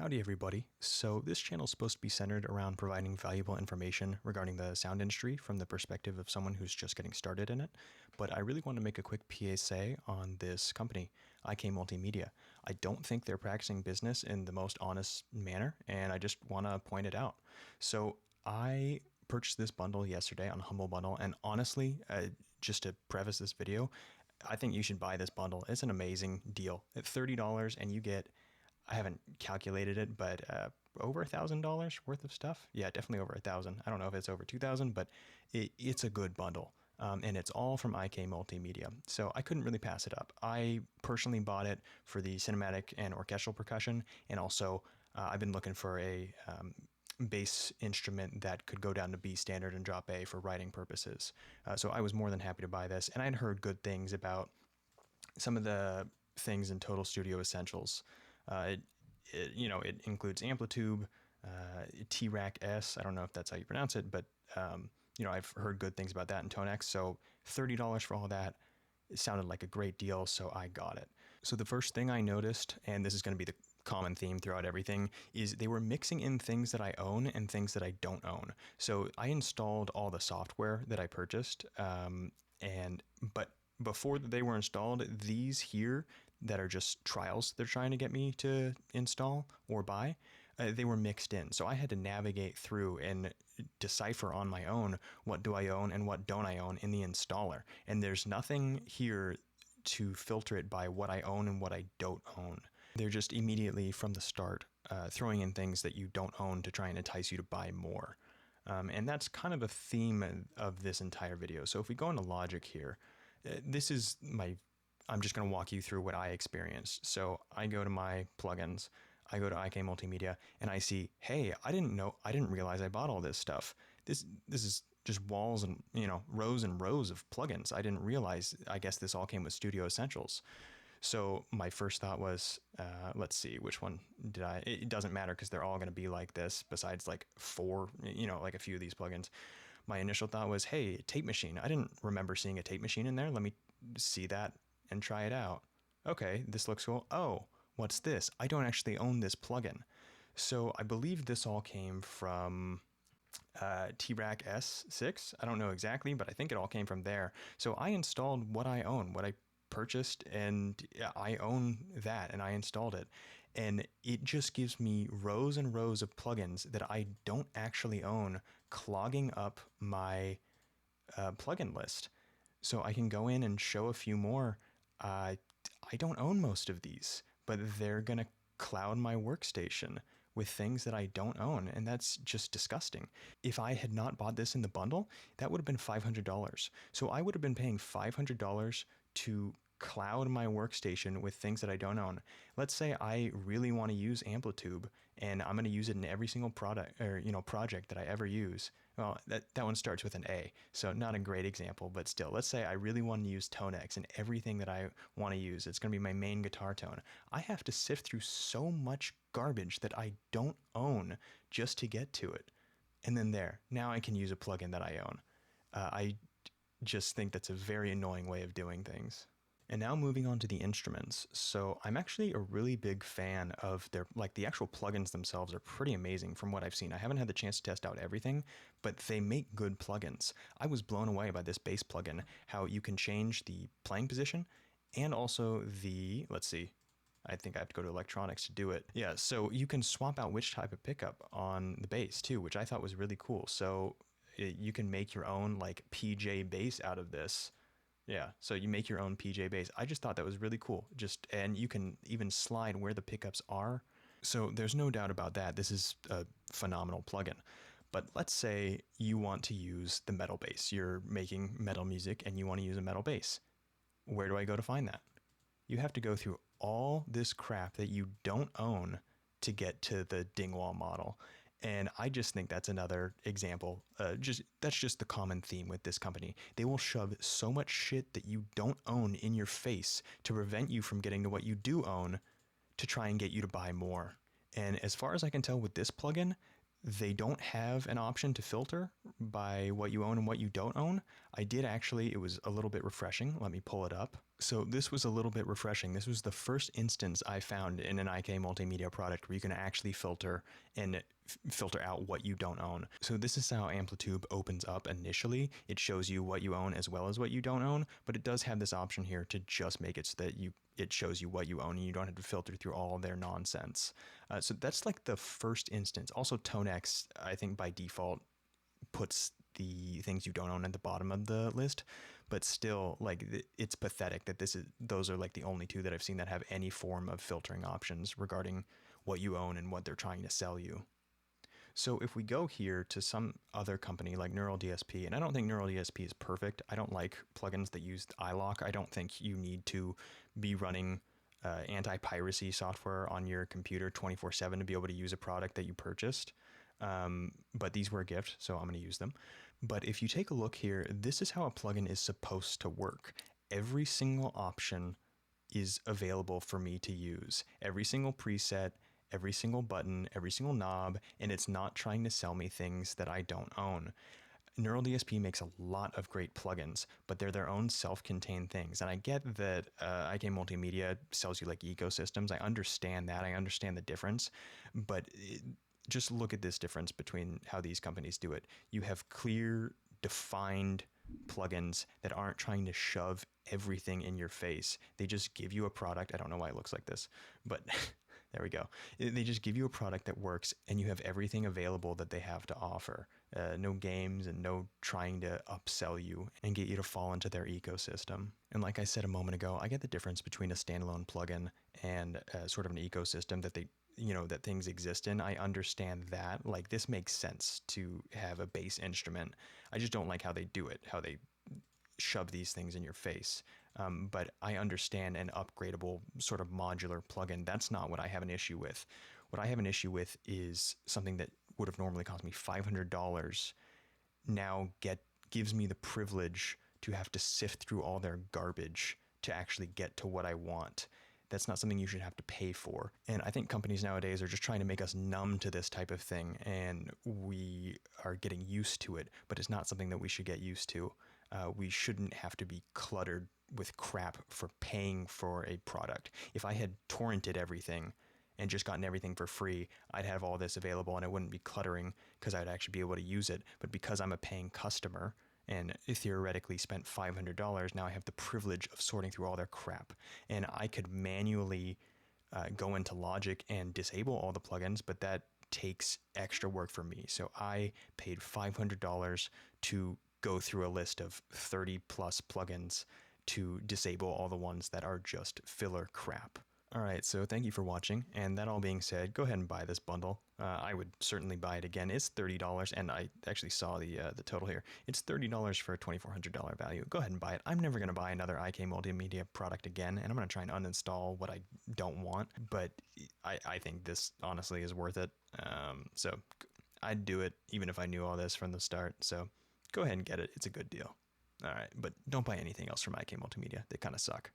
Howdy everybody. So this channel is supposed to be centered around providing valuable information regarding the sound industry from the perspective of someone who's just getting started in it, but I really want to make a quick PSA on this company, IK Multimedia. I don't think they're practicing business in the most honest manner, and I just want to point it out. So I purchased this bundle yesterday on Humble Bundle, and honestly, just to preface this video, I think you should buy this bundle. It's an amazing deal. At $30 and you get, I haven't calculated it, but over $1,000 worth of stuff. Yeah, definitely over 1,000. I don't know if it's over 2,000, but it's a good bundle. And it's all from IK Multimedia. So I couldn't really pass it up. I personally bought it for the cinematic and orchestral percussion. And also I've been looking for a bass instrument that could go down to B standard and drop A for writing purposes. So I was more than happy to buy this. And I'd heard good things about some of the things in Total Studio Essentials. It includes Amplitube, T-Rack S. I don't know if that's how you pronounce it, but I've heard good things about that in Tonex. So $30 for all that, it sounded like a great deal, so I got it. So the first thing I noticed, and this is going to be the common theme throughout everything, is they were mixing in things that I own and things that I don't own. So I installed all the software that I purchased, but before they were installed, these here that are just trials they're trying to get me to install or buy, they were mixed in. So I had to navigate through and decipher on my own what do I own and what don't I own in the installer. And there's nothing here to filter it by what I own and what I don't own. They're just immediately from the start throwing in things that you don't own to try and entice you to buy more. And that's kind of a theme of this entire video. So if we go into Logic here, I'm just going to walk you through what I experienced. So I go to my plugins, I go to IK Multimedia, and I see, hey, I didn't realize I bought all this stuff. This is just walls and, rows and rows of plugins. I didn't realize, I guess this all came with Studio Essentials. So my first thought was, let's see, which one did it doesn't matter because they're all going to be like this besides like like a few of these plugins. My initial thought was, hey, tape machine. I didn't remember seeing a tape machine in there. Let me see that and try it out. Okay, this looks cool. Oh, what's this? I don't actually own this plugin. So I believe this all came from T-Rack S6. I don't know exactly, but I think it all came from there. So I installed what I own, what I purchased, and I own that, and I installed it, and it just gives me rows and rows of plugins that I don't actually own, clogging up my plugin list. So I can go in and show a few more. I don't own most of these, but they're gonna cloud my workstation with things that I don't own, and that's just disgusting. If I had not bought this in the bundle, that would have been $500. So I would have been paying $500 to cloud my workstation with things that I don't own. Let's say I really want to use Amplitube and I'm going to use it in every single product or project that I ever use. Well, that one starts with an A, so not a great example, but still, let's say I really want to use Tonex and everything that I want to use. It's going to be my main guitar tone. I have to sift through so much garbage that I don't own just to get to it. And then now I can use a plugin that I own. I just think that's a very annoying way of doing things. And now moving on to the instruments. So I'm actually a really big fan of the actual plugins themselves are pretty amazing from what I've seen. I haven't had the chance to test out everything, but they make good plugins. I was blown away by this bass plugin, how you can change the playing position and also let's see, I think I have to go to electronics to do it. Yeah, so you can swap out which type of pickup on the bass too, which I thought was really cool. So you can make your own like PJ bass out of this. Yeah, so you make your own PJ bass. I just thought that was really cool. And you can even slide where the pickups are. So there's no doubt about that. This is a phenomenal plugin. But let's say you want to use the metal bass. You're making metal music and you want to use a metal bass. Where do I go to find that? You have to go through all this crap that you don't own to get to the Dingwall model. And I just think that's another example. That's just the common theme with this company. They will shove so much shit that you don't own in your face to prevent you from getting to what you do own to try and get you to buy more. And as far as I can tell with this plugin, They don't have an option to filter by what you own and what you don't own. I did actually, it was a little bit refreshing. Let me pull it up. So this was a little bit refreshing. This was the first instance I found in an IK Multimedia product where you can actually filter and filter out what you don't own. So this is how Amplitube opens up initially. It shows you what you own as well as what you don't own, but it does have this option here to just make it so that it shows you what you own and you don't have to filter through all their nonsense. So that's like the first instance. Also, Tonex, I think by default, puts the things you don't own at the bottom of the list, but still, like, it's pathetic that those are like the only two that I've seen that have any form of filtering options regarding what you own and what they're trying to sell you. So if we go here to some other company like Neural DSP, and I don't think Neural DSP is perfect. I don't like plugins that use iLock. I don't think you need to be running anti-piracy software on your computer 24/7 to be able to use a product that you purchased. But these were a gift, so I'm going to use them. But if you take a look here, this is how a plugin is supposed to work. Every single option is available for me to use. Every single preset, every single button, every single knob, and it's not trying to sell me things that I don't own. Neural DSP makes a lot of great plugins, but they're their own self-contained things. And I get that IK Multimedia sells you like ecosystems. I understand that. I understand the difference, but just look at this difference between how these companies do it. You have clear, defined plugins that aren't trying to shove everything in your face. They just give you a product. I don't know why it looks like this, but there we go. They just give you a product that works and you have everything available that they have to offer. No games and no trying to upsell you and get you to fall into their ecosystem. And like I said a moment ago, I get the difference between a standalone plugin and sort of an ecosystem that that things exist in. I understand that. Like, this makes sense to have a bass instrument. I just don't like how they do it, how they shove these things in your face. But I understand an upgradable sort of modular plugin. That's not what I have an issue with. What I have an issue with is something that would have normally cost me $500 now gives me the privilege to have to sift through all their garbage to actually get to what I want. That's not something you should have to pay for. And I think companies nowadays are just trying to make us numb to this type of thing, and we are getting used to it, but it's not something that we should get used to. We shouldn't have to be cluttered with crap for paying for a product. If I had torrented everything and just gotten everything for free, I'd have all this available and it wouldn't be cluttering because I'd actually be able to use it. But because I'm a paying customer and theoretically spent $500, now I have the privilege of sorting through all their crap. And I could manually go into Logic and disable all the plugins, but that takes extra work for me. So I paid $500 to go through a list of 30 plus plugins to disable all the ones that are just filler crap. All right, so thank you for watching, and that all being said, go ahead and buy this bundle. I would certainly buy it again. It's $30, and I actually saw the total here. It's $30 for a $2,400 value. Go ahead and buy it. I'm never going to buy another IK Multimedia product again, and I'm going to try and uninstall what I don't want, but I think this honestly is worth it. So I'd do it even if I knew all this from the start, so go ahead and get it. It's a good deal. All right, but don't buy anything else from IK Multimedia. They kind of suck.